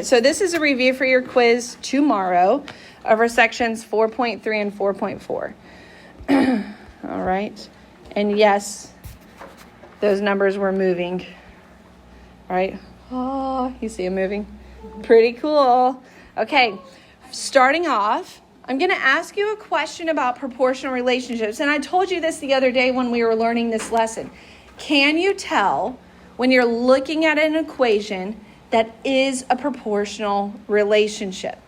So this is a review for your quiz tomorrow over sections 4.3 and 4.4. All right. And yes, those numbers were moving. All right. Oh, you see them moving? Pretty cool. Okay. Starting off, I'm going to ask you a question about proportional relationships. And I told you this the other day when we were learning this lesson. Can you tell when you're looking at an equation that is a proportional relationship?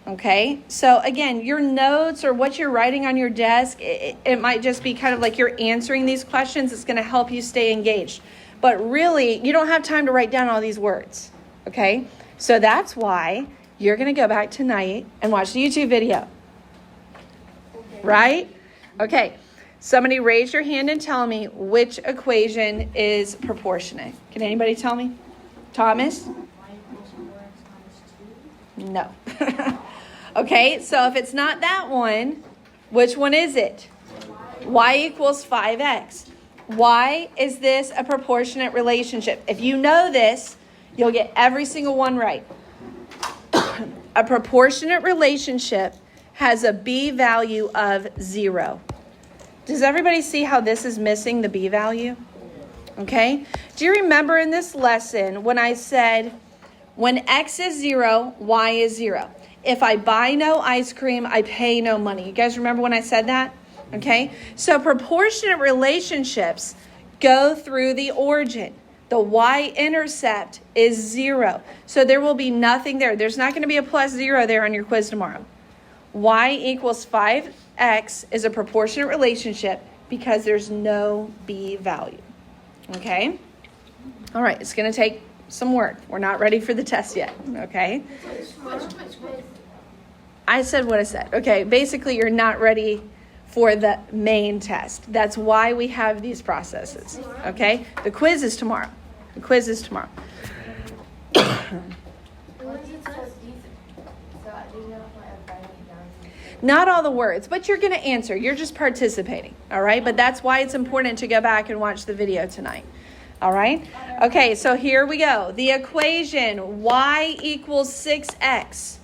Okay, so again, your notes or what you're writing on your desk, it might just be kind of like you're answering these questions. It's going to help you stay engaged. But really, you don't have time to write down all these words. Okay, so that's why you're going to go back tonight and watch the YouTube video. Right? Okay, somebody raise your hand and tell me which equation is proportionate. Can anybody tell me? Thomas? No. Okay, so if it's not that one, which one is it? Y equals 5x. Why is this a proportionate relationship? If you know this, you'll get every single one right. A proportionate relationship has a B value of 0. Does everybody see how this is missing the B value? Okay. Do you remember in this lesson when I said when X is 0, Y is 0? If I buy no ice cream, I pay no money. You guys remember when I said that? Okay. So proportionate relationships go through the origin. The Y-intercept is 0. So there will be nothing there. There's not going to be a plus 0 there on your quiz tomorrow. Y equals 5x is a proportionate relationship because there's no B value. Okay? All right, it's going to take some work. We're not ready for the test yet. Okay? I said what I said. Okay, basically you're not ready for the main test. That's why we have these processes. Okay? The quiz is tomorrow. The quiz is tomorrow. Not all the words, but you're going to answer. You're just participating, all right? But that's why it's important to go back and watch the video tonight, all right? Okay, so here we go. The equation Y equals 6X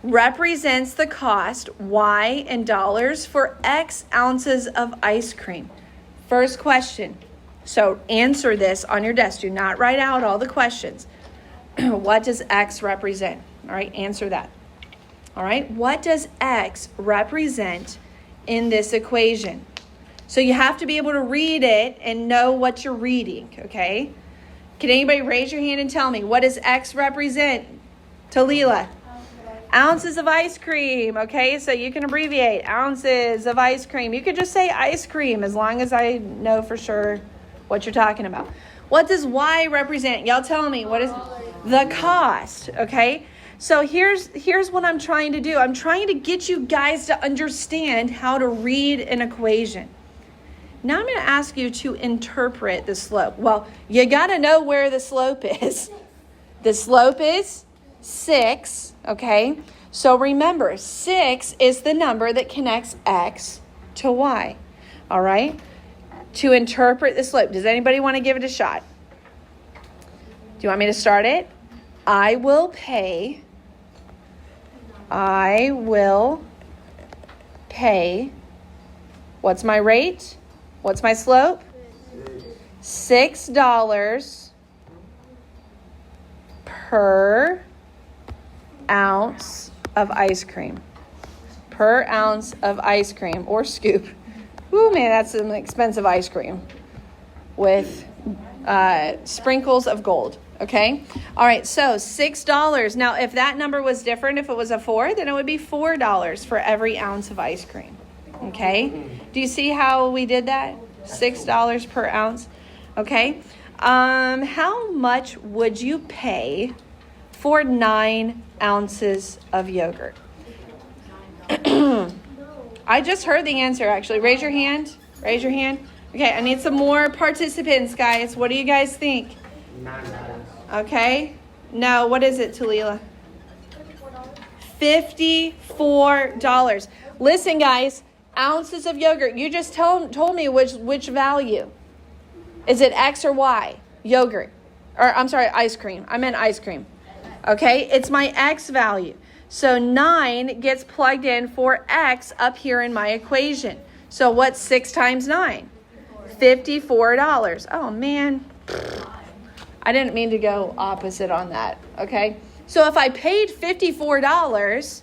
represents the cost, Y in dollars, for X ounces of ice cream. First question. So answer this on your desk. Do not write out all the questions. What does X represent? All right, answer that. All right, what does X represent in this equation? So you have to be able to read it and know what you're reading, okay? Can anybody raise your hand and tell me, what does X represent? Talila. Ounces of ice cream, okay? So you can abbreviate ounces of ice cream. You could just say ice cream as long as I know for sure what you're talking about. What does Y represent? Y'all tell me, what is the cost, okay? So here's what I'm trying to do. I'm trying to get you guys to understand how to read an equation. Now I'm going to ask you to interpret the slope. Well, you got to know where the slope is. The slope is 6, okay? So remember, 6 is the number that connects X to Y, all right? To interpret the slope. Does anybody want to give it a shot? Do you want me to start it? I will pay, what's my rate? What's my slope? $6 per ounce of ice cream. Per ounce of ice cream or scoop. Ooh, man, that's some expensive ice cream with sprinkles of gold. Okay. All right. So $6. Now, if that number was different, if it was a 4, then it would be $4 for every ounce of ice cream. Okay. Do you see how we did that? $6 per ounce. Okay. How much would you pay for 9 ounces of yogurt? I just heard the answer, actually. Raise your hand. Raise your hand. Okay. I need some more participants, guys. What do you guys think? Okay. No, what is it, Talila? $54. Listen, guys, ounces of yogurt. You just told me which value. Is it X or Y? Yogurt. Or, I'm sorry, ice cream. I meant ice cream. Okay, it's my X value. So 9 gets plugged in for X up here in my equation. So what's 6 times 9? $54. Oh, man. I didn't mean to go opposite on that, okay? So if I paid $54,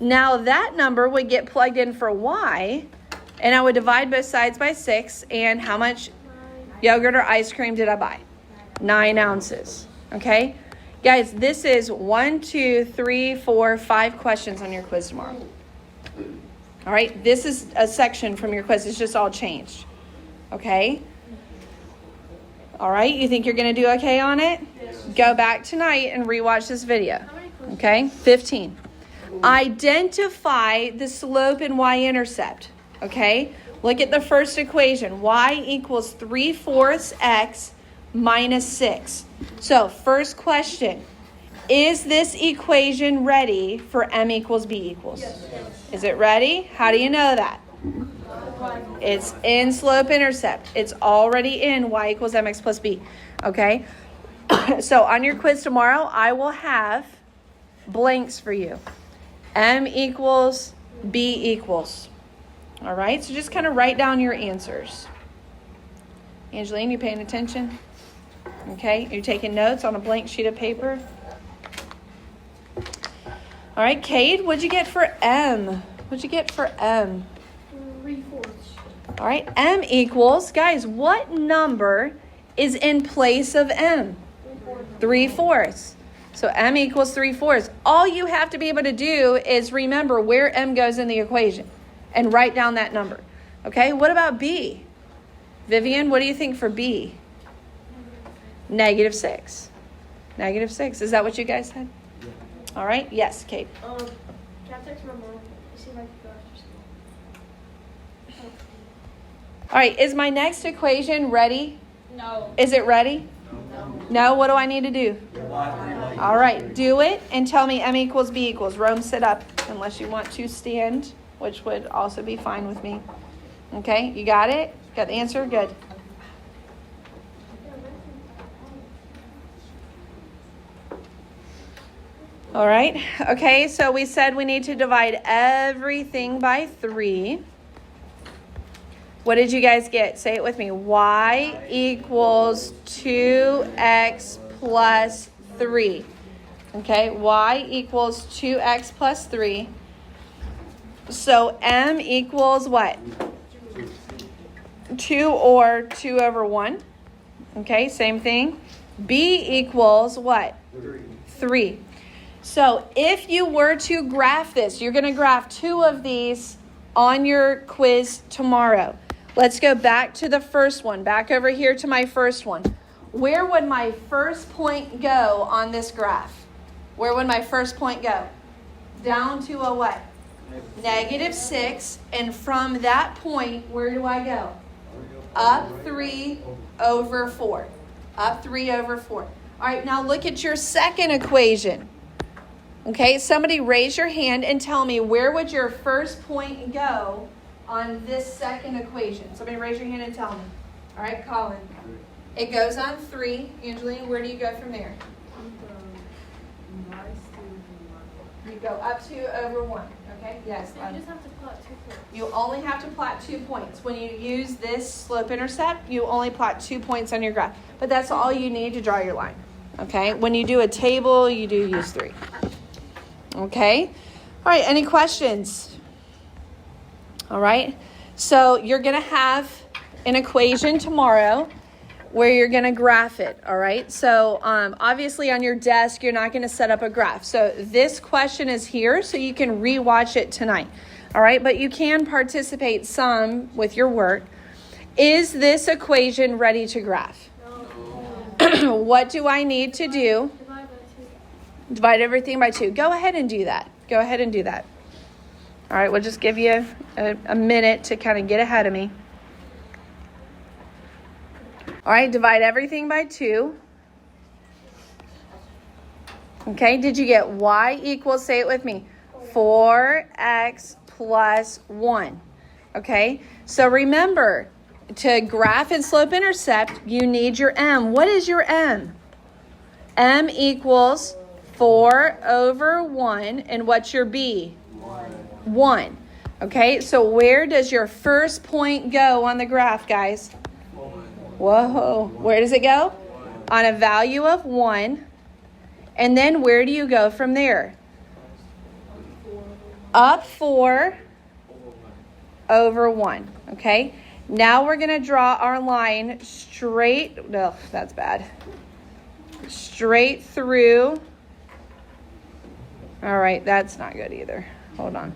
now that number would get plugged in for Y, and I would divide both sides by 6, and how much yogurt or ice cream did I buy? 9 ounces, okay? Guys, this is 1, 2, 3, 4, 5 questions on your quiz tomorrow. All right, this is a section from your quiz. It's just all changed, okay? All right, you think you're going to do okay on it? Yes. Go back tonight and rewatch this video, okay? 15. Identify the slope and Y-intercept, okay? Look at the first equation. Y equals 3/4 X minus 6. So, first question. Is this equation ready for M equals B equals? Yes. Is it ready? How do you know that? It's in slope intercept. It's already in Y equals MX plus B. Okay? So, on your quiz tomorrow, I will have blanks for you. M equals B equals. All right? So, just kind of write down your answers. Angeline, you paying attention? Okay, you're taking notes on a blank sheet of paper. All right, Cade, what'd you get for M? What'd you get for M? 3/4. All right, M equals, guys, what number is in place of M? 3/4. So M equals 3/4. All you have to be able to do is remember where M goes in the equation and write down that number. Okay, what about B? Vivian, what do you think for B? -6. -6. Is that what you guys said? Yeah. All right. Yes, Kate. Can I text my mom? See if I can go after school. All right. Is my next equation ready? No. Is it ready? No. What do I need to do? All right. Do it and tell me M equals B equals. Rome, sit up unless you want to stand, which would also be fine with me. Okay. You got it? Got the answer? Good. All right. Okay, so we said we need to divide everything by 3. What did you guys get? Say it with me. Y equals 2x plus 3. Okay, y equals 2x plus 3. So M equals what? 2 or 2 over 1. Okay, same thing. B equals what? 3. So if you were to graph this, you're going to graph 2 of these on your quiz tomorrow. Let's go back to the first one, back over here to my first one. Where would my first point go on this graph? Where would my first point go? Down to a what? -6. And from that point, where do I go? Up 3 over 4. Up 3 over 4. All right, now look at your second equation. Okay, somebody raise your hand and tell me where would your first point go on this second equation? Somebody raise your hand and tell me. All right, Colin. It goes on 3. Angeline, where do you go from there? You go up 2 over 1. Okay, yes. So you just have to plot 2 points. You only have to plot 2 points. When you use this slope intercept, you only plot 2 points on your graph. But that's all you need to draw your line. Okay, when you do a table, you do use 3. Okay, all right, any questions? All right, so you're going to have an equation tomorrow where you're going to graph it, all right? So obviously on your desk, you're not going to set up a graph. So this question is here so you can rewatch it tonight, all right? But you can participate some with your work. Is this equation ready to graph? No. What do I need to do? Divide by 2. Divide everything by 2. Go ahead and do that. Go ahead and do that. All right, we'll just give you a minute to kind of get ahead of me. All right, divide everything by 2. Okay, did you get y equals, say it with me, 4x plus 1. Okay, so remember, to graph and slope intercept, you need your m. What is your m? M equals 4 over 1. And what's your B? 1. Okay, so where does your first point go on the graph, guys? Whoa, where does it go? On a value of 1. And then where do you go from there? Up 4 over 1. Okay, now we're going to draw our line straight. No, that's bad. Straight through. All right, that's not good either. Hold on.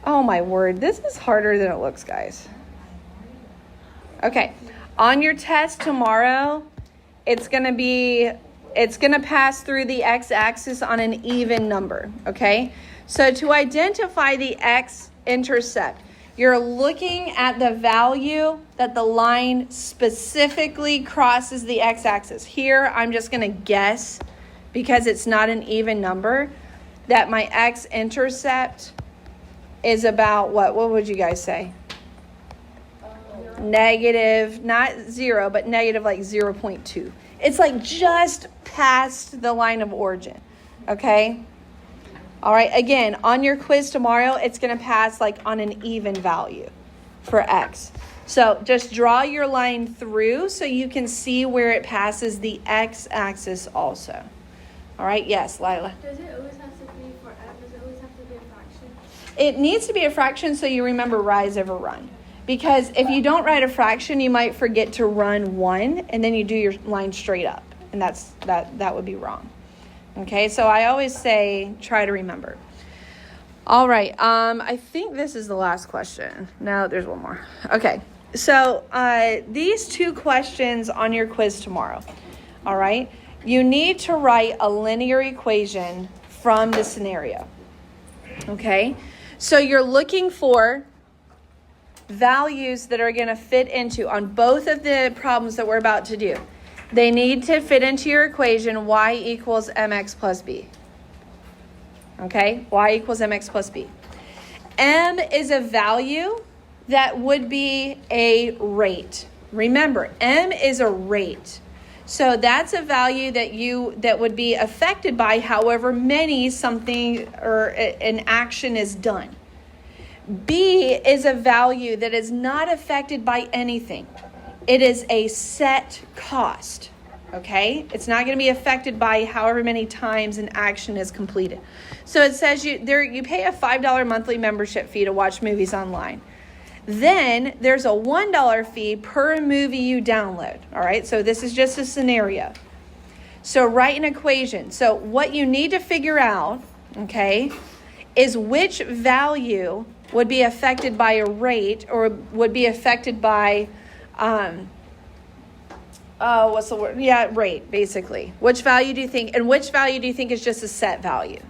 Oh my word, this is harder than it looks, guys. Okay, on your test tomorrow, it's going to pass through the x-axis on an even number, okay? So to identify the X-Intercept, you're looking at the value that the line specifically crosses the x-axis. Here, I'm just going to guess, because it's not an even number, that my X-Intercept is about what? What would you guys say? Negative, not 0, but negative like 0.2. It's like just past the line of origin, okay? All right, again, on your quiz tomorrow, it's going to pass like on an even value for X. So just draw your line through so you can see where it passes the X-axis also. All right, yes, Lila. Does it always have to be for F? Does it always have to be a fraction? It needs to be a fraction so you remember rise over run. Because if you don't write a fraction, you might forget to run 1, and then you do your line straight up. And that would be wrong. Okay, so I always say try to remember. All right, I think this is the last question. No, there's one more. Okay, so these 2 questions on your quiz tomorrow. All right, you need to write a linear equation from the scenario. Okay, so you're looking for values that are going to fit into on both of the problems that we're about to do. They need to fit into your equation y equals mx plus b. Okay, y equals mx plus b. M is a value that would be a rate. Remember, m is a rate. So that's a value that would be affected by however many something or an action is done. B is a value that is not affected by anything. It is a set cost, okay? It's not going to be affected by however many times an action is completed. So it says you pay a $5 monthly membership fee to watch movies online. Then there's a $1 fee per movie you download, all right? So this is just a scenario. So write an equation. So what you need to figure out, okay, is which value would be affected by a rate or would be affected by, what's the word? Yeah, rate, basically. Which value do you think, and which value do you think is just a set value?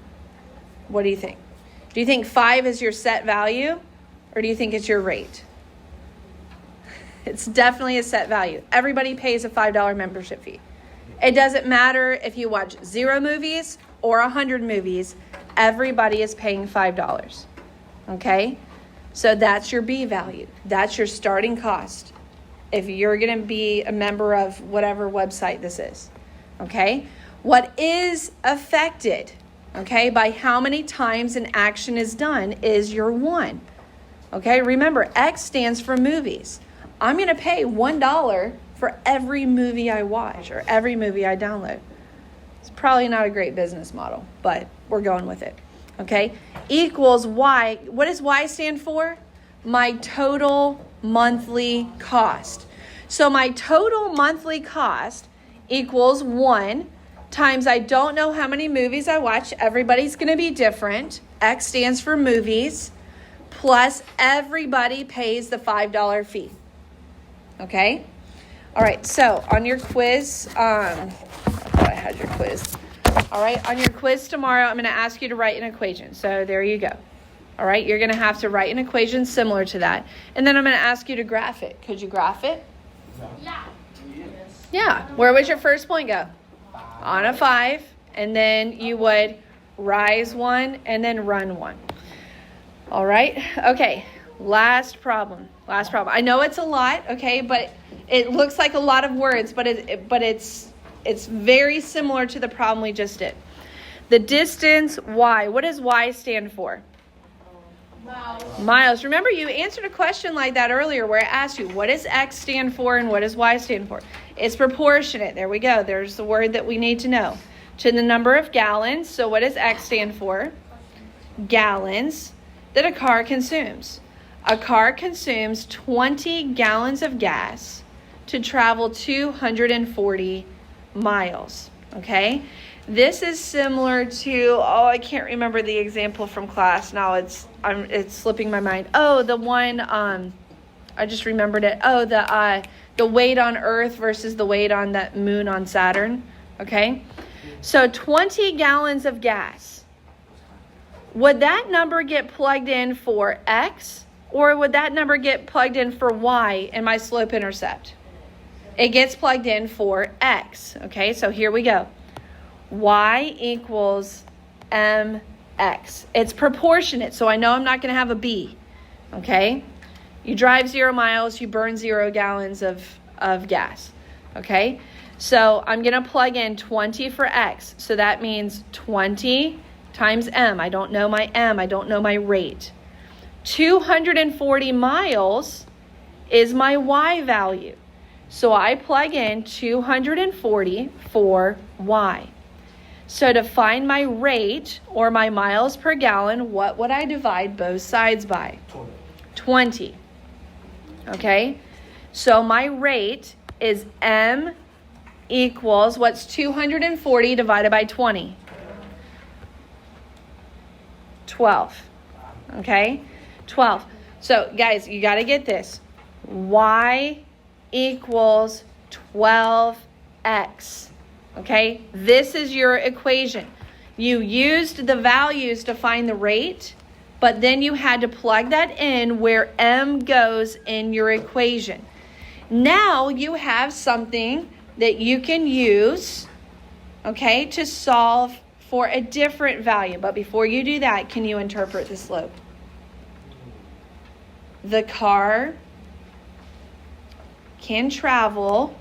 What do you think? Do you think 5 is your set value, or do you think it's your rate? It's definitely a set value. Everybody pays a $5 membership fee. It doesn't matter if you watch 0 movies or 100 movies. Everybody is paying $5. Okay? So that's your B value. That's your starting cost if you're going to be a member of whatever website this is. Okay? What is affected, okay, by how many times an action is done is your 1. Okay? Remember, X stands for movies. I'm going to pay $1 for every movie I watch or every movie I download. It's probably not a great business model, but we're going with it. Okay, equals Y. What does Y stand for? My total monthly cost. So my total monthly cost equals 1 times I don't know how many movies I watch. Everybody's going to be different. X stands for movies. Plus everybody pays the $5 fee. Okay? All right, so on your quiz, I thought I had your quiz. All right, on your quiz tomorrow, I'm going to ask you to write an equation. So there you go. All right, you're going to have to write an equation similar to that. And then I'm going to ask you to graph it. Could you graph it? Yeah. Yeah. Where would your first point go? On a 5. And then you would rise 1 and then run 1. All right. Okay. Last problem. I know it's a lot, okay, but it looks like a lot of words, but it's It's very similar to the problem we just did. The distance, y. What does y stand for? Miles. Remember, you answered a question like that earlier where it asked you, what does x stand for and what does y stand for? It's proportionate. There we go. There's the word that we need to know. To the number of gallons. So what does x stand for? Gallons that a car consumes. A car consumes 20 gallons of gas to travel 240 miles. Okay? This is similar to, I can't remember the example from class. Now it's slipping my mind. The one, I just remembered it. The weight on Earth versus the weight on that moon on Saturn. Okay? So 20 gallons of gas. Would that number get plugged in for X, or would that number get plugged in for Y in my slope-intercept? It gets plugged in for X. Okay, so here we go. Y equals mx. It's proportionate, so I know I'm not going to have a B. Okay? You drive 0 miles, you burn 0 gallons of gas. Okay? So I'm going to plug in 20 for x. So that means 20 times m. I don't know my m. I don't know my rate. 240 miles is my y value. So I plug in 240 for y. So to find my rate or my miles per gallon, what would I divide both sides by? 20. Okay? So my rate is m equals, what's 240 divided by 20? 12. Okay? 12. So guys, you got to get this. Y equals 12x. Okay, this is your equation. You used the values to find the rate, but then you had to plug that in where m goes in your equation. Now you have something that you can use, okay, to solve for a different value. But before you do that, can you interpret the slope? The car can travel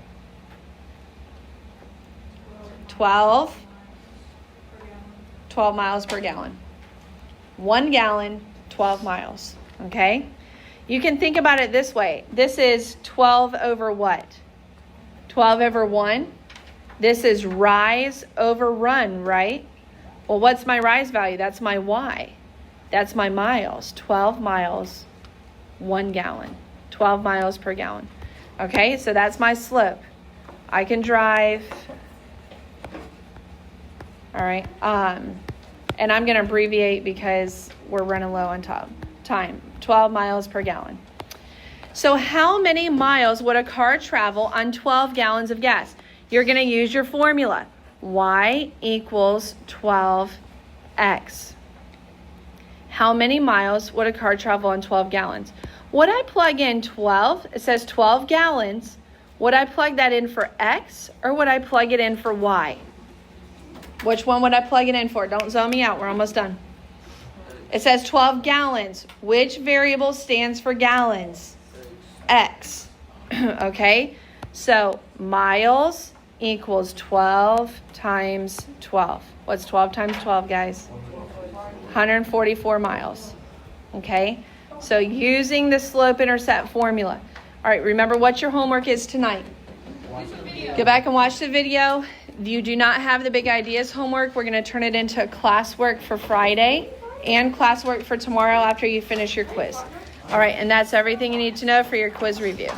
12 miles per gallon. 1 gallon, 12 miles. Okay? You can think about it this way. This is 12 over what? 12 over 1. This is rise over run, right? Well, what's my rise value? That's my y. That's my miles. 12 miles, 1 gallon. 12 miles per gallon. Okay, so that's my slope. I can drive... All right, and I'm going to abbreviate because we're running low on time. 12 miles per gallon. So how many miles would a car travel on 12 gallons of gas? You're going to use your formula. Y equals 12x. How many miles would a car travel on 12 gallons? Would I plug in 12? It says 12 gallons. Would I plug that in for x, or would I plug it in for y? Which one would I plug it in for? Don't zone me out. We're almost done. It says 12 gallons. Which variable stands for gallons? X. Okay? So miles equals 12 times 12. What's 12 times 12, guys? 144 miles. Okay? So using the slope-intercept formula. All right, remember what your homework is tonight. Go back and watch the video. You do not have the big ideas homework. We're going to turn it into classwork for Friday and classwork for tomorrow after you finish your quiz. All right, and that's everything you need to know for your quiz review.